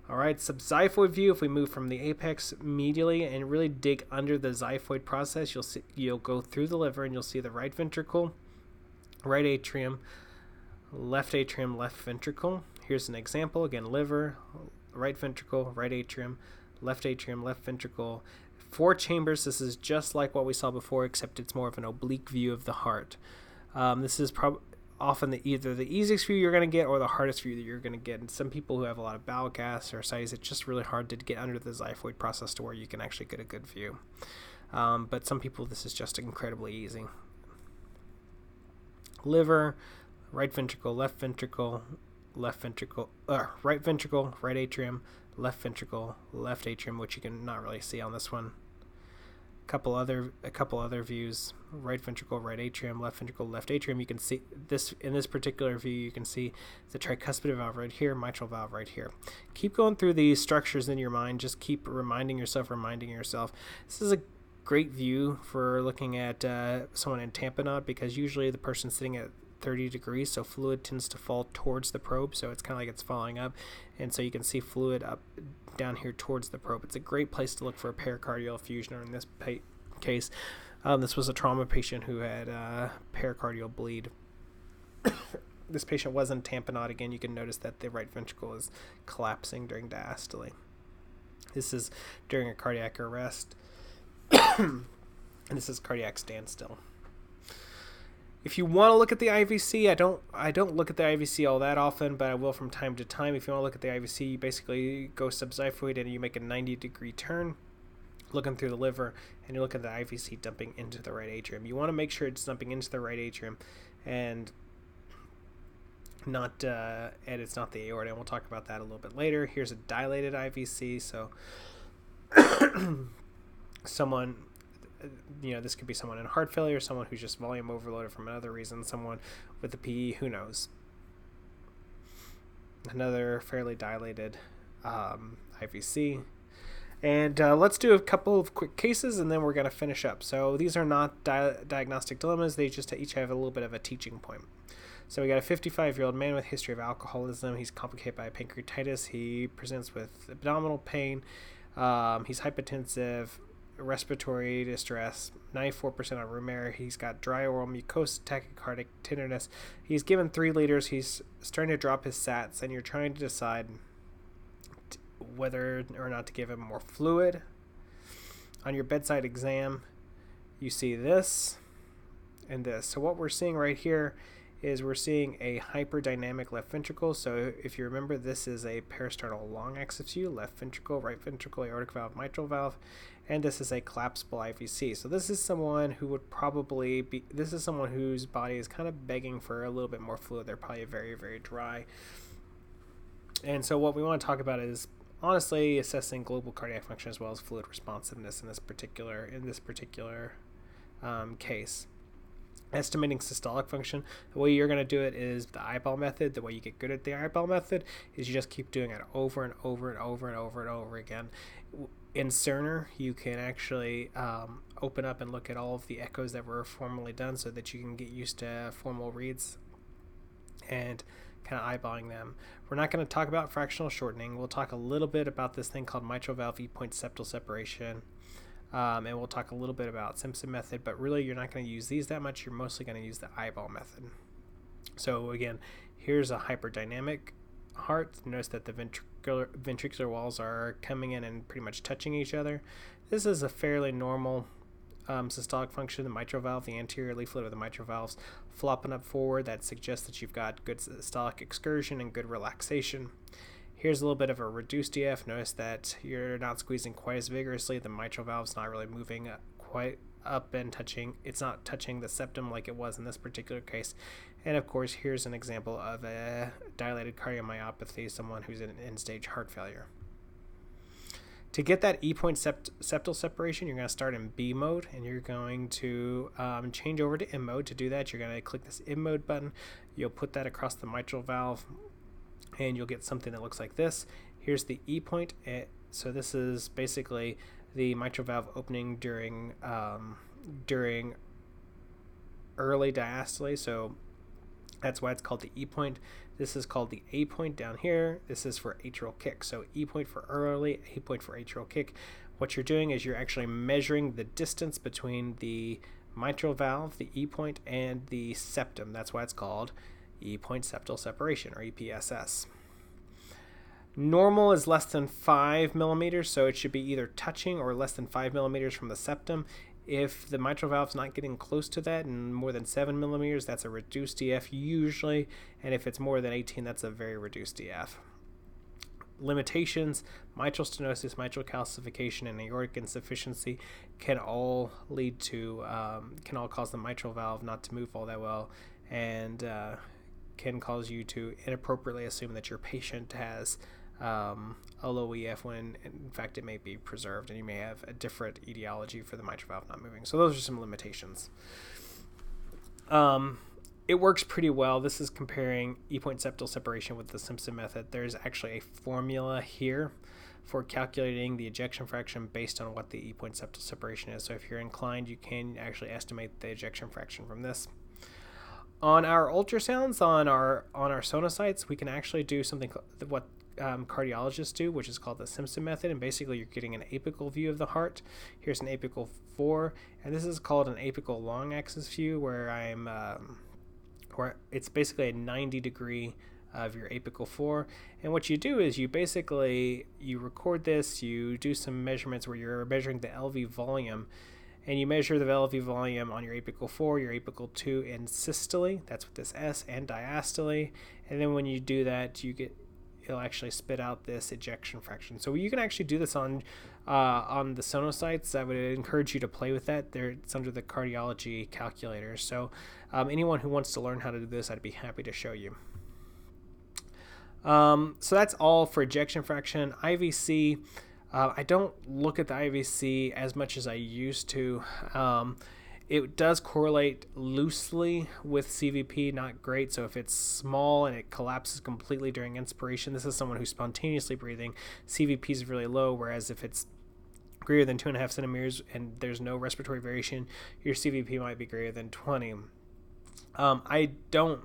All right, subxiphoid view. If we move from the apex medially and really dig under the xiphoid process, you'll go through the liver and you'll see the right ventricle, right atrium, left ventricle. Here's an example. Again, liver, right ventricle, right atrium, left ventricle. 4 chambers. This is just like what we saw before, except it's more of an oblique view of the heart. This is often either the easiest view you're going to get or the hardest view that you're going to get. And some people who have a lot of bowel gas or ascites, it's just really hard to get under the xiphoid process to where you can actually get a good view. But some people, this is just incredibly easy. Liver, right ventricle, right ventricle, right atrium, left ventricle, left atrium, which you can not really see on this one. A couple other views: right ventricle, right atrium, left ventricle, left atrium. You can see this in this particular view. You can see the tricuspid valve right here, mitral valve right here. Keep going through these structures in your mind. Just keep reminding yourself. This is a great view for looking at someone in tamponade, because usually the person's sitting at 30 degrees, so fluid tends to fall towards the probe, so it's kind of like it's falling up, and so you can see fluid up down here towards the probe. It's a great place to look for a pericardial effusion, or in this case, this was a trauma patient who had pericardial bleed. This patient was in tamponade. Again, you can notice that the right ventricle is collapsing during diastole. This is during a cardiac arrest, and this is cardiac standstill. If you want to look at the IVC, I don't look at the IVC all that often, but I will from time to time. If you want to look at the IVC, you basically go subxiphoid and you make a 90-degree turn, looking through the liver, and you look at the IVC dumping into the right atrium. You want to make sure it's dumping into the right atrium, and it's not the aorta. And we'll talk about that a little bit later. Here's a dilated IVC, so someone. This could be someone in heart failure, someone who's just volume overloaded from another reason, someone with a PE, who knows. Another fairly dilated IVC. And let's do a couple of quick cases, and then we're going to finish up. So these are not diagnostic dilemmas. They just each have a little bit of a teaching point. So we got a 55-year-old man with a history of alcoholism. He's complicated by pancreatitis. He presents with abdominal pain. He's hypotensive, respiratory distress, 94% on room air. He's got dry oral mucosa, tachycardic tenderness. He's given 3 liters. He's starting to drop his sats, and you're trying to decide whether or not to give him more fluid. On your bedside exam, you see this and this. So what we're seeing right here is we're seeing a hyperdynamic left ventricle. So if you remember, this is a parasternal long axis view, left ventricle, right ventricle, aortic valve, mitral valve, and this is a collapsible IVC. So this is someone who would probably be, this is someone whose body is kind of begging for a little bit more fluid. They're probably very, very dry. And so what we want to talk about is honestly assessing global cardiac function as well as fluid responsiveness in this particular case. Estimating systolic function, the way you're going to do it is the eyeball method. The way you get good at the eyeball method is you just keep doing it over and over and over and over and over again. In Cerner, you can actually open up and look at all of the echoes that were formerly done so that you can get used to formal reads and kind of eyeballing them. We're not going to talk about fractional shortening. We'll talk a little bit about this thing called mitral valve E-point septal separation. And we'll talk a little bit about Simpson method, but really you're not going to use these that much. You're mostly going to use the eyeball method. So again, here's a hyperdynamic heart. Notice that the ventricular walls are coming in and pretty much touching each other. This is a fairly normal systolic function. The mitral valve, the anterior leaflet of the mitral valves flopping up forward. That suggests that you've got good systolic excursion and good relaxation. Here's a little bit of a reduced EF. Notice that you're not squeezing quite as vigorously. The mitral valve's not really moving quite up and touching. It's not touching the septum like it was in this particular case. And of course, here's an example of a dilated cardiomyopathy, someone who's in end-stage heart failure. To get that E-point septal separation, you're going to start in B mode, and you're going to change over to M mode. To do that, you're going to click this M mode button. You'll put that across the mitral valve, and you'll get something that looks like this. Here's the E-point. So this is basically the mitral valve opening during early diastole. So that's why it's called the E-point. This is called the A-point down here. This is for atrial kick. So E-point for early, A-point for atrial kick. What you're doing is you're actually measuring the distance between the mitral valve, the E-point, and the septum. That's why it's called E-point septal separation, or EPSS. Normal is less than 5 millimeters, so it should be either touching or less than 5 millimeters from the septum. If the mitral valve's not getting close to that and more than 7 millimeters, that's a reduced EF usually, and if it's more than 18, that's a very reduced EF. Limitations: mitral stenosis, mitral calcification, and aortic insufficiency can all lead to can all cause the mitral valve not to move all that well, and can cause you to inappropriately assume that your patient has a low EF when in fact it may be preserved, and you may have a different etiology for the mitral valve not moving. So those are some limitations. It works pretty well. This is comparing E-point septal separation with the Simpson method. There's actually a formula here for calculating the ejection fraction based on what the E-point septal separation is. So if you're inclined, you can actually estimate the ejection fraction from this. On our ultrasounds, on our sonocytes, we can actually do something what cardiologists do, which is called the Simpson method, and basically you're getting an apical view of the heart. Here's an apical 4, and this is called an apical long axis view, where where it's basically a 90-degree of your apical 4. And what you do is you record this, you do some measurements where you're measuring the LV volume, and you measure the LV volume on your apical 4, your apical 2 in systole, that's with this S, and diastole. And then when you do that, it'll actually spit out this ejection fraction. So you can actually do this on the sonocytes. I would encourage you to play with that. It's under the cardiology calculator. So anyone who wants to learn how to do this, I'd be happy to show you. So that's all for ejection fraction. IVC, I don't look at the IVC as much as I used to. It does correlate loosely with CVP, not great. So if it's small and it collapses completely during inspiration, this is someone who's spontaneously breathing. CVP is really low, whereas if it's greater than 2.5 centimeters and there's no respiratory variation, your CVP might be greater than 20. I don't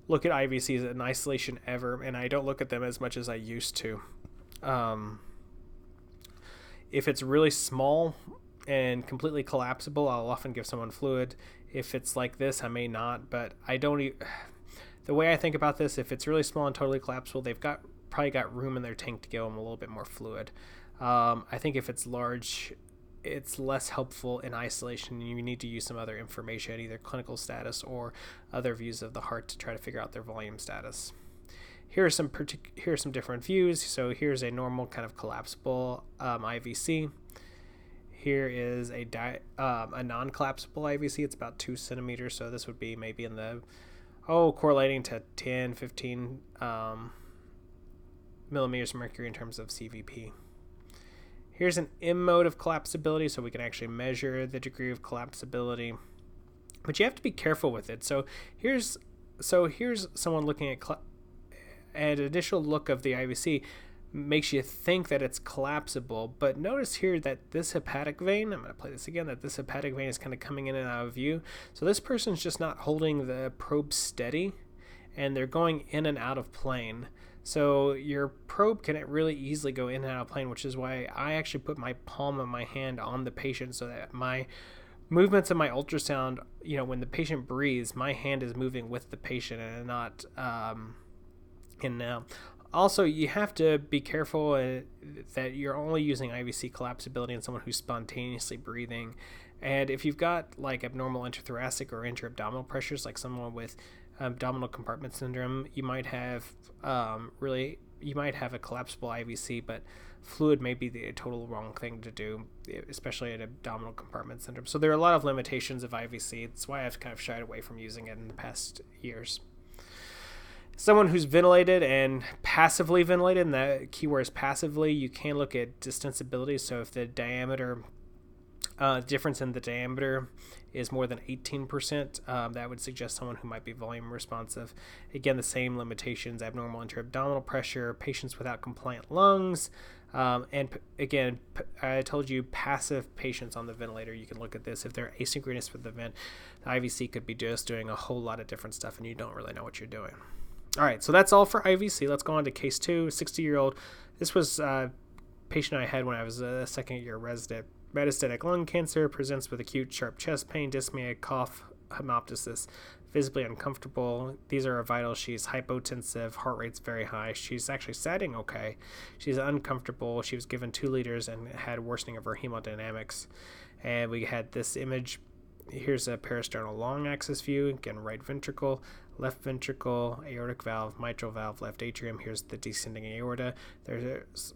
look at IVCs in isolation ever, and I don't look at them as much as I used to. If it's really small and completely collapsible, I'll often give someone fluid. If it's like this, I may not, but I don't. The way I think about this, if it's really small and totally collapsible, they've got probably got room in their tank to give them a little bit more fluid. I think if it's large, it's less helpful in isolation. You need to use some other information, either clinical status or other views of the heart to try to figure out their volume status. Here are some different views. So here's a normal kind of collapsible IVC. Here is a non-collapsible IVC. It's about 2 centimeters. So this would be maybe in the, correlating to 10, 15 millimeters of mercury in terms of CVP. Here's an M mode of collapsibility, so we can actually measure the degree of collapsibility. But you have to be careful with it. So here's someone looking at an initial look of the IVC makes you think that it's collapsible, but notice here that this hepatic vein, I'm going to play this again, that this hepatic vein is kind of coming in and out of view. So this person's just not holding the probe steady, and they're going in and out of plane. So your probe can really easily go in and out of plane, which is why I actually put my palm of my hand on the patient so that my movements of my ultrasound, when the patient breathes, my hand is moving with the patient and not in now. Also, you have to be careful that you're only using IVC collapsibility in someone who's spontaneously breathing. And if you've got like abnormal interthoracic or interabdominal pressures, like someone with abdominal compartment syndrome, you might have a collapsible IVC, but fluid may be the total wrong thing to do, especially in abdominal compartment syndrome. So there are a lot of limitations of IVC. That's why I've kind of shied away from using it in the past years. Someone who's ventilated and passively ventilated, and the key word is passively, you can look at distensibility. So if the diameter, difference in the diameter is more than 18%, that would suggest someone who might be volume responsive. Again, the same limitations: abnormal interabdominal pressure, patients without compliant lungs, and again, I told you passive patients on the ventilator, you can look at this. If they're asynchronous with the vent, the IVC could be just doing a whole lot of different stuff, and you don't really know what you're doing. All right, so that's all for IVC. Let's go on to case 2, 60-year-old. This was a patient I had when I was a second-year resident. Metastatic lung cancer, presents with acute sharp chest pain, dyspnea, cough, hemoptysis, visibly uncomfortable. These are her vitals. She's hypotensive, heart rate's very high. She's actually setting okay. She's uncomfortable. She was given 2 liters and had worsening of her hemodynamics. And we had this image. Here's a peristernal long axis view. Again, right ventricle, left ventricle, aortic valve, mitral valve, left atrium. Here's the descending aorta. There's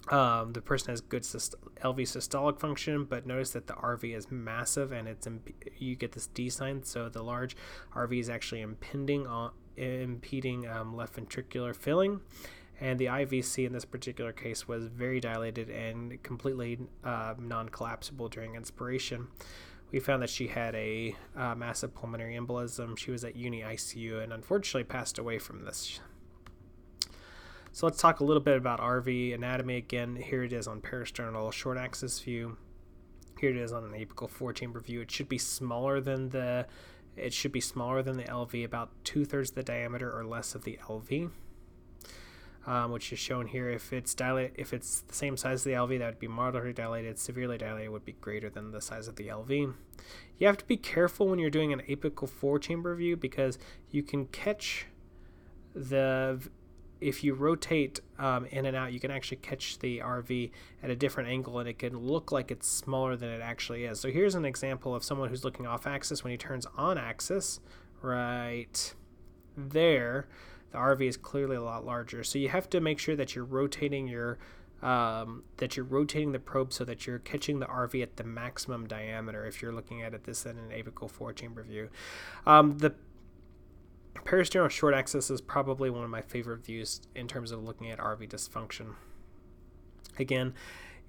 the person has good LV systolic function, but notice that the RV is massive and you get this D sign. So the large RV is actually impeding left ventricular filling. And the IVC in this particular case was very dilated and completely non-collapsible during inspiration. We found that she had a massive pulmonary embolism. She was at uni ICU and unfortunately passed away from this. So let's talk a little bit about RV anatomy. Again, here it is on peristernal short axis view. Here it is on an apical 4-chamber view. It should be smaller than the LV, about 2/3 the diameter or less of the LV. Which is shown here. If it's the same size as the LV, that would be moderately dilated. Severely dilated would be greater than the size of the LV. You have to be careful when you're doing an apical 4-chamber view because you can catch if you rotate in and out, you can actually catch the RV at a different angle and it can look like it's smaller than it actually is. So here's an example of someone who's looking off axis. When he turns on axis, right there, the RV is clearly a lot larger. So you have to make sure that you're rotating the probe so that you're catching the RV at the maximum diameter if you're looking at this in an apical 4-chamber view. The peristernal short axis is probably one of my favorite views in terms of looking at RV dysfunction. Again,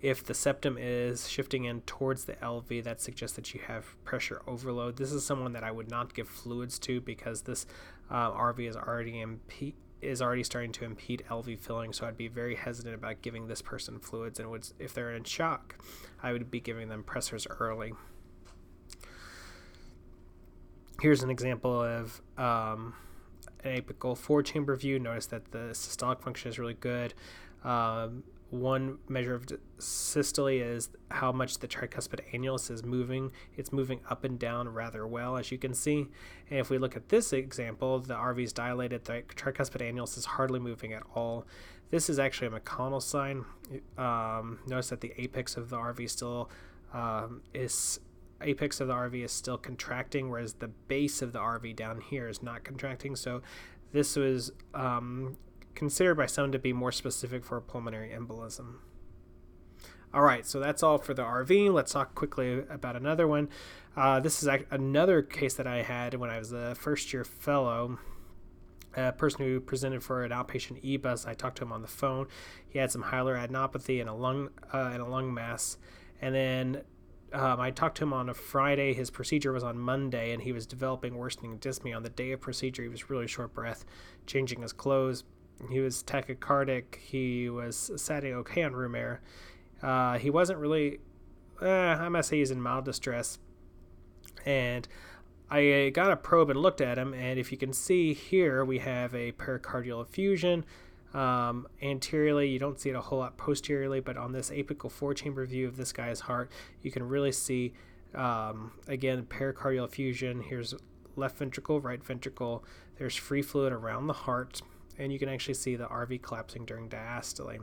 if the septum is shifting in towards the LV, that suggests that you have pressure overload. This is someone that I would not give fluids to because this RV is already starting to impede LV filling, so I'd be very hesitant about giving this person fluids, and if they're in shock, I would be giving them pressors early. Here's an example of an apical 4-chamber view. Notice that the systolic function is really good. one measure of systole is how much the tricuspid annulus is moving. It's moving up and down rather well, as you can see. And if we look at this example, the RV is dilated, the tricuspid annulus is hardly moving at all. This is actually a McConnell sign. Notice that the apex of the RV still is still contracting, whereas the base of the RV down here is not contracting. So this was considered by some to be more specific for a pulmonary embolism. All right, so that's all for the RV. Let's talk quickly about another one. This is another case that I had when I was a first-year fellow. A person who presented for an outpatient EBUS. I talked to him on the phone. He had some hilar adenopathy and a lung mass. And then I talked to him on a Friday. His procedure was on Monday, and he was developing worsening dyspnea. On the day of procedure, he was really short breath, changing his clothes. He was tachycardic. He was sat okay on room air. He wasn't really, I must say he's in mild distress. And I got a probe and looked at him, and if you can see here, we have a pericardial effusion. Anteriorly, you don't see it a whole lot posteriorly, but on this apical 4-chamber view of this guy's heart, you can really see, again, pericardial effusion. Here's left ventricle, right ventricle. There's free fluid around the heart, and you can actually see the RV collapsing during diastole.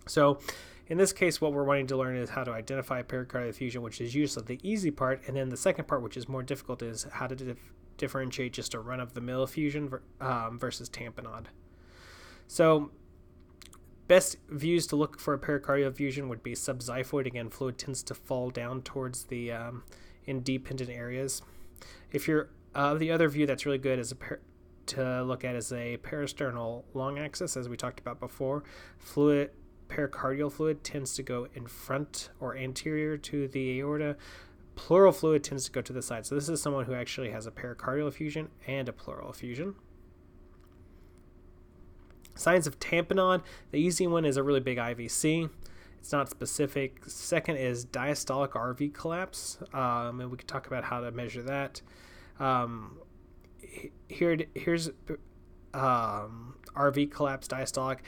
So in this case, what we're wanting to learn is how to identify pericardial effusion, which is usually the easy part. And then the second part, which is more difficult, is how to differentiate just a run-of-the-mill effusion versus tamponade. So best views to look for a pericardial effusion would be subxiphoid. Again, fluid tends to fall down towards the independent areas. If you're the other view that's really good is to look at is a peristernal lung axis, as we talked about before. Pericardial fluid tends to go in front or anterior to the aorta. Pleural fluid tends to go to the side. So this is someone who actually has a pericardial effusion and a pleural effusion. Signs of tamponade. The easy one is a really big IVC. It's not specific. Second is diastolic RV collapse, and we can talk about how to measure that. Here's RV collapse diastolic.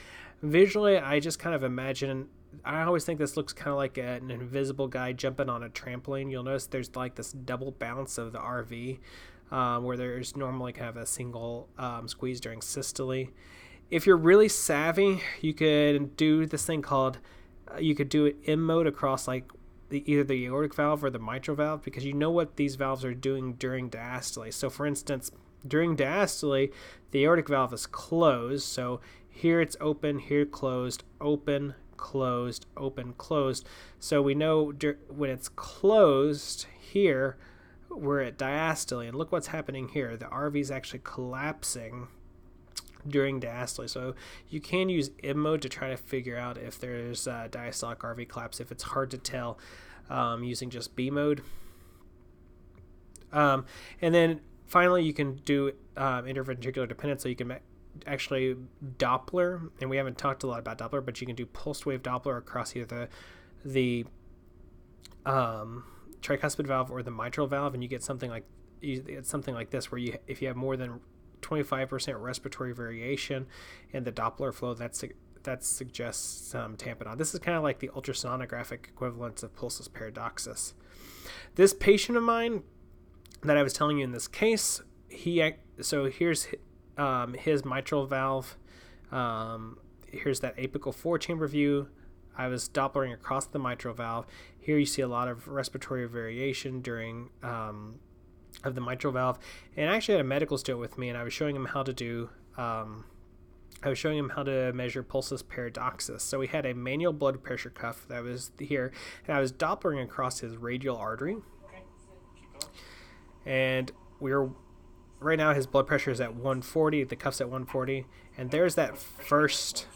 Visually, I just kind of imagine, I always think this looks kind of like an invisible guy jumping on a trampoline. You'll notice there's like this double bounce of the RV, where there's normally kind of a single squeeze during systole. If you're really savvy, you could do this thing called, you could do it in mode across like either the aortic valve or the mitral valve, because you know what these valves are doing during diastole. So for instance, during diastole, the aortic valve is closed. So here it's open, here closed, open, closed, open, closed. So we know when it's closed here, we're at diastole. And look what's happening here. The RV is actually collapsing during diastole. So you can use M mode to try to figure out if there's diastolic RV collapse, if it's hard to tell using just B mode. And then finally, you can do interventricular dependence. So you can actually Doppler, and we haven't talked a lot about Doppler, but you can do pulsed wave Doppler across either the tricuspid valve or the mitral valve, and you get something like this, where if you have more than 25% respiratory variation in the Doppler flow, that suggests tamponade. This is kind of like the ultrasonographic equivalent of pulsus paradoxus. This patient of mine that I was telling you in this case, so here's his mitral valve. Here's that apical 4-chamber view. I was Dopplering across the mitral valve. Here you see a lot of respiratory variation during of the mitral valve, and I actually had a medical student with me, and I was showing him how to do. I was showing him how to measure pulsus paradoxus. So we had a manual blood pressure cuff that was here, and I was Dopplering across his radial artery. And right now his blood pressure is at 140, the cuff's at 140, and there's that first.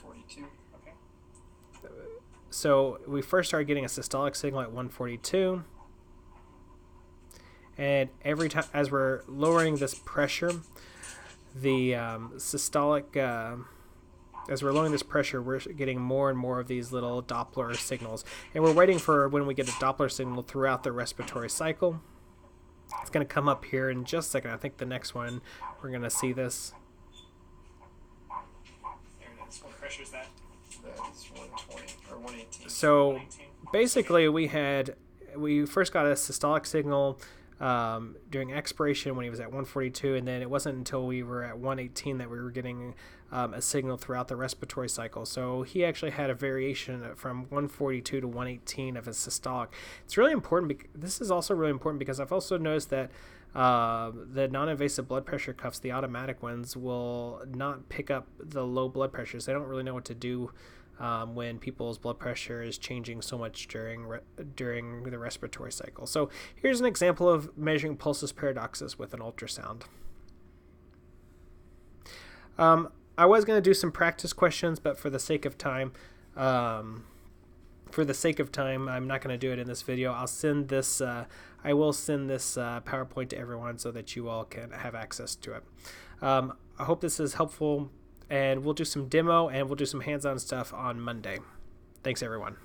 So we first started getting a systolic signal at 142, and every time as we're lowering this pressure, the systolic, as we're lowering this pressure, we're getting more and more of these little Doppler signals, and we're waiting for when we get a Doppler signal throughout the respiratory cycle. It's going to come up here in just a second. I think the next one we're going to see this. There it is. What pressure is that? That's 120 or 118. So basically, we first got a systolic signal during expiration when he was at 142, and then it wasn't until we were at 118 that we were getting a signal throughout the respiratory cycle. So he actually had a variation from 142 to 118 of his systolic. It's really important. This is also really important because I've also noticed that the non-invasive blood pressure cuffs, the automatic ones, will not pick up the low blood pressures. They don't really know what to do when people's blood pressure is changing so much during the respiratory cycle. So here's an example of measuring pulsus paradoxus with an ultrasound. I was going to do some practice questions, but for the sake of time, I'm not going to do it in this video. I will send this PowerPoint to everyone so that you all can have access to it. I hope this is helpful, and we'll do some demo and we'll do some hands-on stuff on Monday. Thanks, everyone.